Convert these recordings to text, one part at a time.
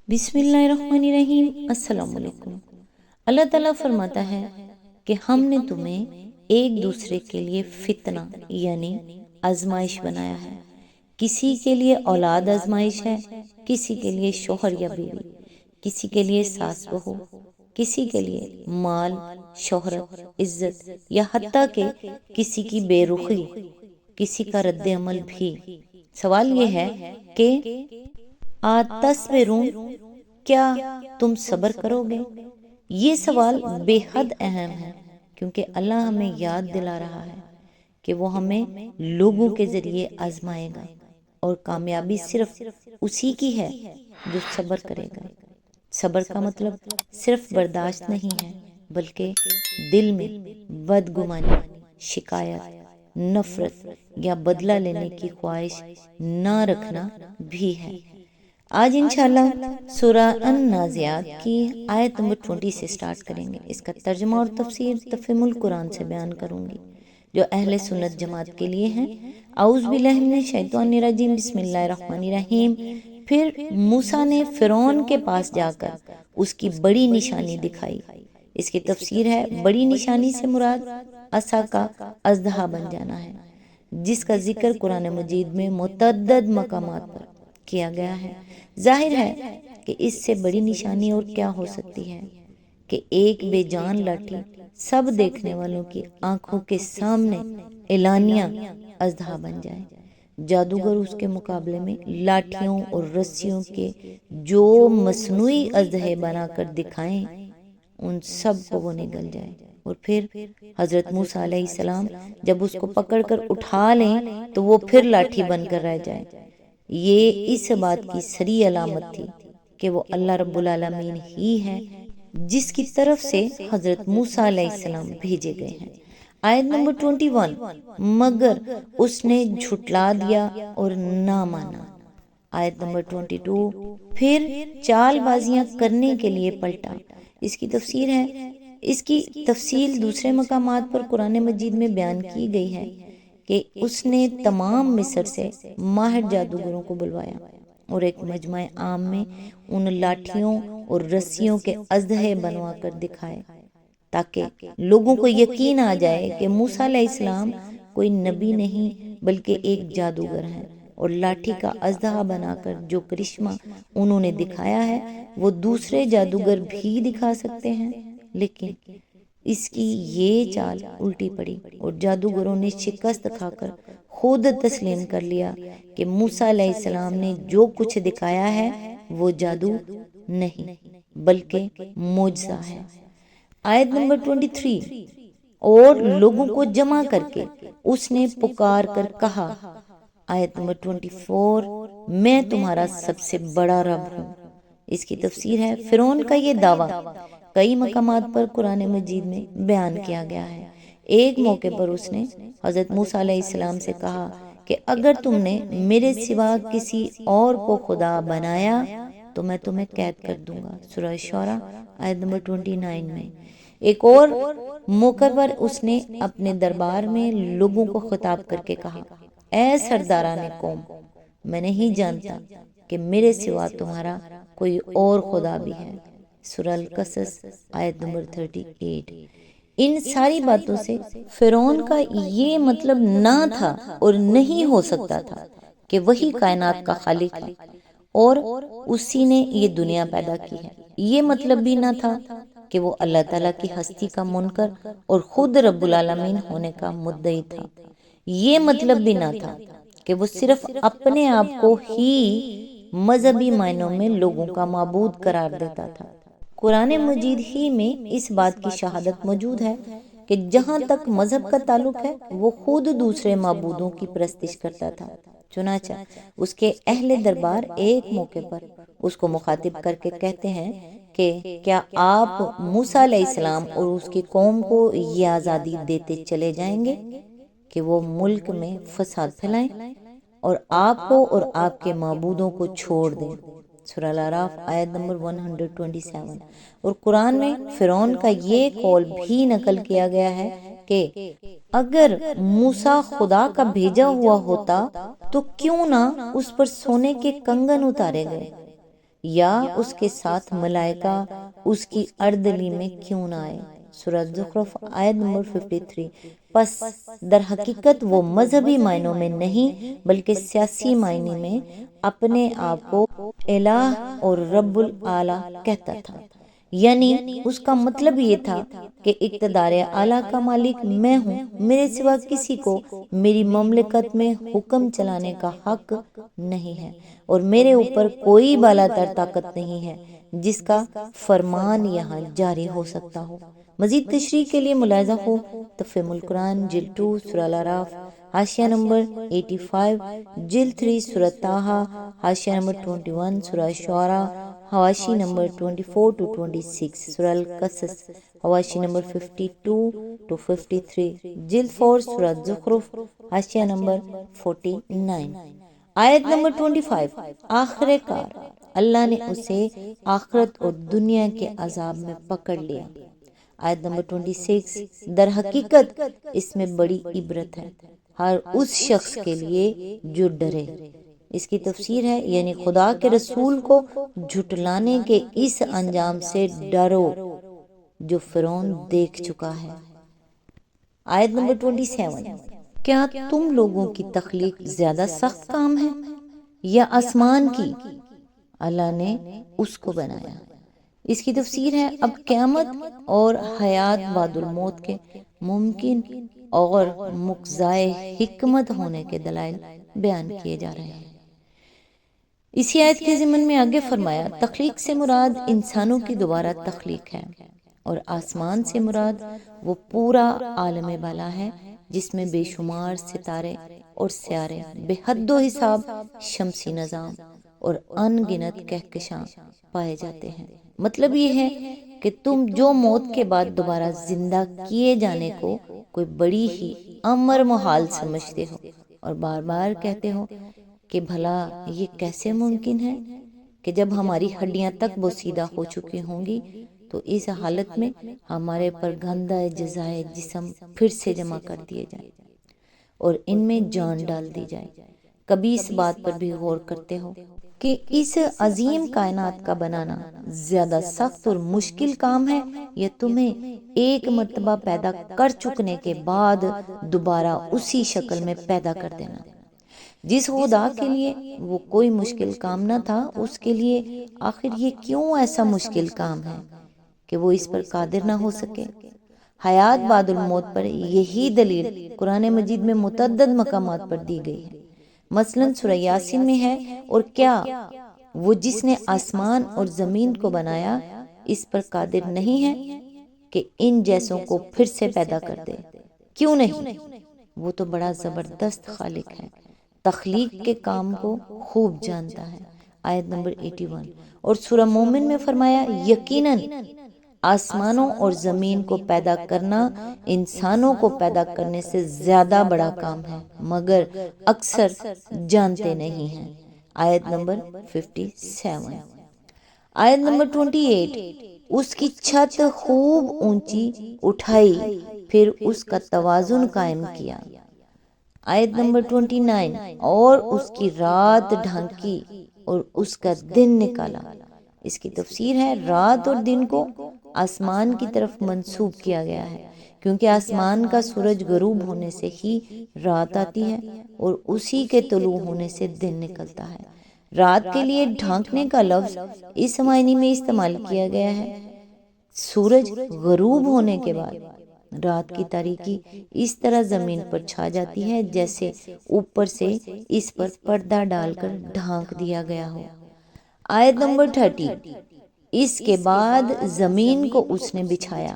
بسم اللہ الرحمن الرحیم۔ السلام علیکم۔ اللہ تعالیٰ فرماتا ہے کہ ہم نے تمہیں ایک دوسرے کے لیے فتنہ یعنی آزمائش بنایا ہے۔ کسی کے لیے اولاد آزمائش ہے، کسی کے لیے شوہر یا بیوی، کسی کے لیے ساس بہو، کسی کے لیے مال، شہرت، عزت یا حتیٰ کہ کسی کی بے رخی، کسی کا رد عمل بھی۔ سوال یہ ہے کہ تصبرون، کیا تم صبر کرو گے؟ یہ سوال بے حد اہم ہے کیونکہ اللہ ہمیں یاد دلا رہا ہے کہ وہ ہمیں لوگوں کے ذریعے آزمائے گا اور کامیابی صرف اسی کی ہے جو صبر کرے گا۔ صبر کا مطلب صرف برداشت نہیں ہے بلکہ دل میں بدگمانی، شکایت، نفرت یا بدلہ لینے کی خواہش نہ رکھنا بھی ہے۔ آج انشاءاللہ سورہ النازعات کی آیت نمبر 20 سے سٹارٹ کریں گے۔ اس کا ترجمہ اور تفسیر تفہیم القرآن سے بیان کروں گی جو اہل سنت جماعت کے لیے ہیں۔ اعوذ باللہ من الشیطان الرجیم، بسم اللہ الرحمن الرحیم۔ پھر موسیٰ نے فرعون کے پاس جا کر اس کی بڑی نشانی دکھائی۔ اس کی تفسیر ہے، بڑی نشانی سے مراد عصا کا اژدہا بن جانا ہے، جس کا ذکر قرآن مجید میں متعدد مقامات پر کیا گیا ہے۔ ظاہر ہے کہ اس سے بڑی نشانی اور کیا ہو سکتی ہے کہ ایک بے جان لاٹھی سب دیکھنے والوں کی آنکھوں کے سامنے اعلانیہ اژدہا بن جائے۔ جادوگر اس کے مقابلے میں لاٹھیوں اور رسیوں کے جو مصنوعی اژدہے بنا کر دکھائیں ان سب کو وہ نگل جائے، اور پھر حضرت موسیٰ علیہ السلام جب اس کو پکڑ کر اٹھا لیں تو وہ پھر لاٹھی بن کر رہ جائے۔ یہ اس بات کی صریح علامت تھی کہ وہ اللہ رب العالمین ہی ہے جس کی طرف سے حضرت موسیٰ علیہ السلام بھیجے گئے ہیں۔ آیت نمبر 21، مگر اس نے جھٹلا دیا اور نہ مانا۔ آیت نمبر 22، پھر چال بازیاں کرنے کے لیے پلٹا۔ اس کی تفسیر ہے، اس کی تفصیل دوسرے مقامات پر قرآن مجید میں بیان کی گئی ہے کہ اس نے تمام مصر سے ماہر جادوگروں کو بلوایا اور ایک مجمع عام میں ان لاٹھیوں اور رسیوں کے اژدہے بنوا کر دکھائے تاکہ لوگوں کو یقین آ جائے کہ موسیٰ علیہ السلام کوئی نبی نہیں بلکہ ایک جادوگر ہیں، اور لاٹھی کا اژدہا بنا کر جو کرشمہ انہوں نے دکھایا ہے وہ دوسرے جادوگر بھی دکھا سکتے ہیں، لیکن اس کی یہ چال الٹی پڑی اور جادوگروں نے شکست کھا کر خود تسلیم کر لیا کہ موسیٰ علیہ السلام نے جو کچھ دکھایا ہے وہ جادو نہیں بلکہ معجزہ ہے۔ آیت نمبر 23، اور لوگوں کو جمع کر کے اس نے پکار کر کہا۔ آیت نمبر 24، میں تمہارا سب سے بڑا رب ہوں۔ اس کی تفسیر ہے، فرعون کا یہ دعویٰ کئی مقامات پر قرآن مجید میں بیان کیا گیا ہے۔ ایک موقع پر اس نے حضرت موسیٰ علیہ السلام سے کہا کہ اگر تم نے میرے سوا کسی اور کو خدا بنایا تو میں تمہیں قید کر دوں گا۔ سورہ شعراء آیت نمبر 29 میں۔ ایک اور موقع پر اس نے اپنے دربار میں لوگوں کو خطاب کر کے کہا، اے سرداران قوم، میں نہیں جانتا کہ میرے سوا تمہارا کوئی اور خدا بھی ہے۔ سورہ القصص آیت نمبر 38۔ ان ساری باتوں سے فرعون کا یہ مطلب نہ تھا اور نہیں ہو سکتا تھا کہ وہی کائنات کا خالق ہے اور اسی نے یہ دنیا پیدا کی ہے۔ یہ مطلب بھی نہ تھا کہ وہ اللہ تعالیٰ کی ہستی کا منکر اور خود رب العالمین ہونے کا مدعی تھا۔ یہ مطلب بھی نہ تھا کہ وہ صرف اپنے آپ کو ہی مذہبی معنوں میں لوگوں کا معبود قرار دیتا تھا۔ قرآن مجید ہی میں اس بات کی شہادت موجود ہے کہ جہاں تک مذہب کا تعلق ہے وہ خود دوسرے معبودوں کی پرستش کرتا تھا۔ چنانچہ اس کے اہل دربار ایک موقع پر اس کو مخاطب کر کے کہتے ہیں کہ کیا آپ موسیٰ علیہ السلام اور اس کی قوم کو یہ آزادی دیتے چلے جائیں گے کہ وہ ملک میں فساد پھیلائیں اور آپ کو اور آپ کے معبودوں کو چھوڑ دیں؟ سورہ الاعراف آیت نمبر 127۔ اور قرآن میں فرعون کا یہ قول بھی نقل کیا گیا ہے کہ اگر موسیٰ خدا کا بھیجا ہوا ہوتا تو کیوں نہ اس پر سونے کے کنگن اتارے گئے۔ یا اس کے ساتھ ملائکہ اس کی اردلی میں کیوں نہ آئے۔ سورہ زخرف آیت نمبر 53۔ پس در حقیقت وہ مذہبی معنوں میں نہیں بلکہ سیاسی معنی میں اپنے آپ کو الہ اور رب العالی کہتا تھا، یعنی اس کا مطلب یہ تھا کہ اقتدار اعلیٰ کا مالک میں ہوں، میرے سوا کسی کو میری مملکت میں حکم چلانے کا حق نہیں ہے، اور میرے اوپر کوئی بالاتر طاقت نہیں ہے جس کا فرمان یہاں جاری ہو سکتا ہو۔ مزید تشریح کے لیے ملاحظہ ہو تفہیم القرآن جلد 2 سورہ الاعراف حاشیہ نمبر 85، جلد 3 سورہ طٰہٰ حاشیہ نمبر 21، سورہ شعراء حواشی نمبر 24 to 26، سورہ القصص حواشی نمبر 52 to 53، جلد 4 سورہ زخرف حاشیہ نمبر 49۔ آیت نمبر 25۔ آخر کار اللہ نے اسے آخرت اور دنیا کے عذاب میں پکڑ لیا۔ آیت نمبر 26۔ در حقیقت اس میں بڑی عبرت ہے ہر اس شخص کے لیے جو ڈرے۔ اس کی تفسیر ہے یعنی خدا کے رسول کو جھٹلانے کے اس انجام سے ڈرو جو فرعون دیکھ چکا ہے۔ آیت نمبر 27۔ کیا تم لوگوں کی تخلیق زیادہ سخت کام ہے یا آسمان کی؟ اللہ نے اس کو بنایا۔ اس کی تفسیر ہے اب قیامت اور حیات بعد الموت کے ممکن اور مقتضائے حکمت ہونے کے دلائل بیان کیے جا رہے ہیں۔ اسی آیت کے ضمن میں آگے فرمایا تخلیق سے مراد انسانوں کی دوبارہ تخلیق ہے، اور آسمان سے مراد وہ پورا عالم بالا ہے جس میں بے شمار ستارے اور سیارے، بے حد و حساب شمسی نظام اور ان گنت کہکشاں پائے جاتے ہیں۔ مطلب یہ ہے کہ تم جو موت کے بعد دوبارہ زندہ کیے جانے کو کوئی بڑی ہی امر محال سمجھتے ہو اور بار بار کہتے ہو کہ بھلا یہ کیسے ممکن ہے کہ جب ہماری ہڈیاں تک بوسیدہ ہو چکی ہوں گی تو اس حالت میں ہمارے پر گندہ جزائے جسم پھر سے جمع کر دیے جائیں اور ان میں جان ڈال دی جائے۔ کبھی اس بات پر بھی غور کرتے ہو کہ اس عظیم کائنات کا بنانا زیادہ سخت اور مشکل کام ہے یا تمہیں ایک مرتبہ پیدا کر چکنے کے بعد دوبارہ اسی شکل میں پیدا کر دینا؟ جس خدا کے لیے وہ کوئی مشکل کام نہ تھا اس کے لیے آخر یہ کیوں ایسا مشکل کام ہے کہ وہ اس پر قادر نہ ہو سکے؟ حیات بعد الموت پر یہی دلیل قرآن مجید میں متعدد مقامات پر دی گئی ہے۔ مثلا سورہ یاسین میں ہے اور کیا وہ جس نے آسمان اور زمین کو بنایا اس پر قادر نہیں ہے کہ ان جیسوں کو پھر سے پیدا کر دے؟ کیوں نہیں؟ وہ تو بڑا زبردست خالق ہے، تخلیق کے کام کو خوب جانتا ہے۔ آیت نمبر 81۔ اور سورہ مومن میں فرمایا یقیناً آسمانوں اور زمین کو پیدا کرنا انسانوں کو پیدا کرنے سے زیادہ بڑا کام ہے مگر اکثر جانتے نہیں ہیں۔ آیت نمبر 57۔ آیت نمبر 28۔ اس کی چھت خوب اونچی اٹھائی پھر اس کا توازن قائم کیا۔ آیت نمبر 29۔ اور اس کی رات ڈھانکی اور اس کا دن نکالا۔ اس کی تفسیر ہے رات اور دن کو آسمان کی طرف منسوب کیا گیا ہے کیونکہ آسمان کا سورج غروب ہونے سے ہی رات آتی ہے اور اسی کے طلوع ہونے سے دن نکلتا ہے۔ رات کے لیے ڈھانکنے کا لفظ اس معنی میں استعمال کیا گیا ہے سورج غروب ہونے کے بعد رات کی تاریکی اس طرح زمین پر چھا جاتی ہے جیسے اوپر سے اس پر پردہ ڈال کر ڈھانک دیا گیا ہو۔ آیت نمبر 30۔ اس کے بعد زمین کو اس نے بچھایا۔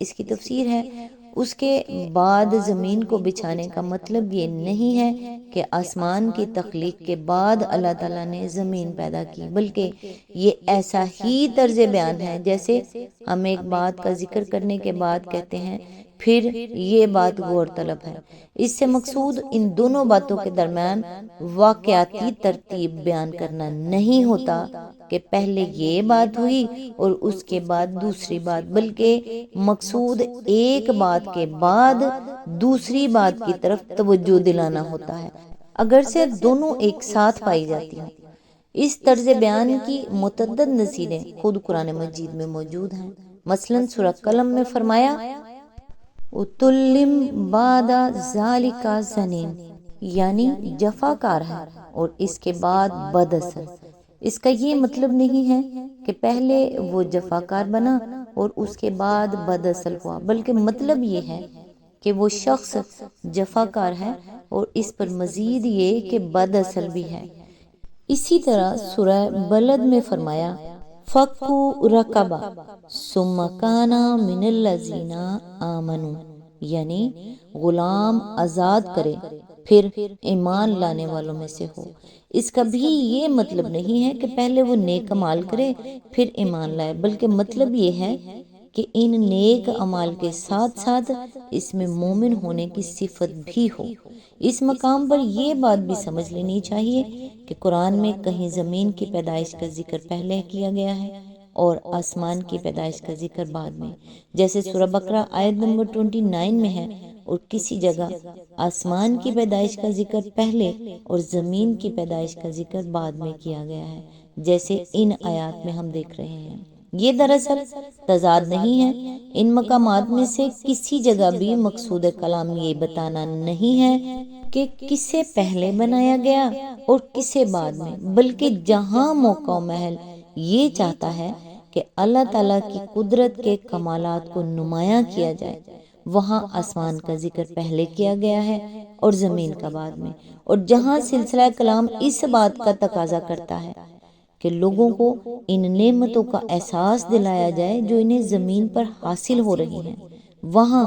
اس کی تفسیر ہے اس کے بعد زمین کو بچھانے کا مطلب یہ نہیں ہے کہ آسمان کی تخلیق کے بعد اللہ تعالیٰ نے زمین پیدا کی، بلکہ یہ ایسا ہی طرز بیان ہے جیسے ہم ایک بات کا ذکر کرنے کے بعد کہتے ہیں پھر یہ بات غور طلب ہے۔ اس سے مقصود ان دونوں باتوں کے درمیان واقعاتی ترتیب بیان کرنا نہیں ہوتا کہ پہلے یہ بات ہوئی اور اس کے بعد دوسری بات، بلکہ مقصود ایک بات کے بعد دوسری بات کی طرف توجہ دلانا ہوتا ہے، اگرچہ دونوں ایک ساتھ پائی جاتی ہیں۔ اس طرز بیان کی متعدد نظیریں خود قرآن مجید میں موجود ہیں۔ مثلاً سورہ قلم میں فرمایا اتلم بعد ذالک زنین، یعنی جفا کار ہے اور اس کے بعد بد اثر۔ اس کا یہ مطلب نہیں ہے کہ پہلے وہ جفا کار بنا اور اس کے بعد بد اثر ہوا، بلکہ مطلب یہ ہے کہ وہ شخص جفا کار ہے اور اس پر مزید یہ کہ بد اثر بھی ہے۔ اسی طرح سورہ بلد میں فرمایا فَكُّ رَقَبَةٍ ثُمَّ كَانَ مِنَ الَّذِينَ آمَنُوا، یعنی غلام آزاد کرے پھر ایمان لانے والوں میں سے ہو۔ اس کا بھی یہ مطلب نہیں ہے کہ پہلے وہ نیک اعمال کرے پھر ایمان لائے، بلکہ مطلب یہ ہے کہ ان نیک اعمال کے ساتھ ساتھ اس میں مومن ہونے کی صفت بھی ہو۔ اس مقام پر یہ بات بھی سمجھ لینی چاہیے کہ قرآن میں کہیں زمین کی پیدائش کا ذکر پہلے کیا گیا ہے اور آسمان کی پیدائش کا ذکر بعد میں، جیسے سورہ بقرہ آیت نمبر 29 میں ہے، اور کسی جگہ آسمان کی پیدائش کا ذکر پہلے اور زمین کی پیدائش کا ذکر بعد میں کیا گیا ہے، جیسے ان آیات میں ہم دیکھ رہے ہیں۔ یہ دراصل تضاد نہیں ہے۔ ان مقامات میں سے کسی جگہ بھی مقصود کلام یہ بتانا نہیں ہے کہ کسے پہلے بنایا گیا اور کسے بعد میں، بلکہ جہاں موقع و محل یہ چاہتا ہے کہ اللہ تعالیٰ کی قدرت کے کمالات کو نمایاں کیا جائے، وہاں آسمان کا ذکر پہلے کیا گیا ہے اور زمین کا بعد میں، اور جہاں سلسلہ کلام اس بات کا تقاضا کرتا ہے کہ لوگوں کو ان نعمتوں کا احساس دلایا جائے جو انہیں زمین پر حاصل ہو رہی ہیں، وہاں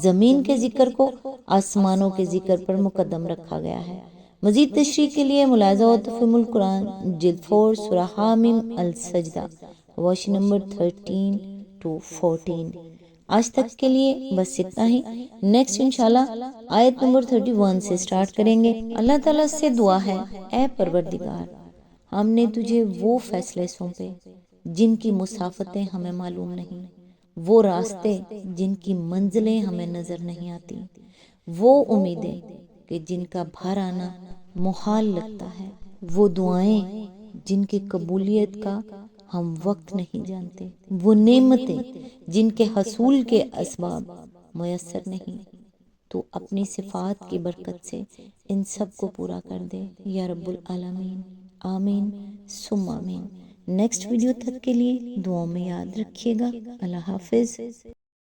زمین کے ذکر کو آسمانوں کے ذکر پر مقدم رکھا گیا ہے۔ مزید تشریح کے لیے ملاحظہ و تفہیم القرآن جلد 4 سورہ حامیم السجدہ واش نمبر 13 to 14۔ آج تک کے لیے بس اتنا ہی۔ نیکسٹ انشاءاللہ آیت نمبر 31 سے سٹارٹ کریں گے۔ اللہ تعالیٰ سے دعا ہے، اے پروردگار، ہم نے تجھے وہ فیصلے سونپے جن کی مسافتیں ہمیں معلوم نہیں، وہ راستے جن کی منزلیں ہمیں نظر نہیں آتی، وہ امیدیں کہ جن کا بھر آنا محال لگتا ہے، وہ دعائیں جن کی قبولیت کا ہم وقت نہیں جانتے، وہ نعمتیں جن کے حصول کے اسباب میسر نہیں۔ تو اپنی صفات کی برکت سے ان سب کو پورا کر دے یا رب العالمین، آمین ثم آمین۔ نیکسٹ ویڈیو تک کے لیے دعاؤں میں یاد رکھیے گا۔ اللہ حافظ۔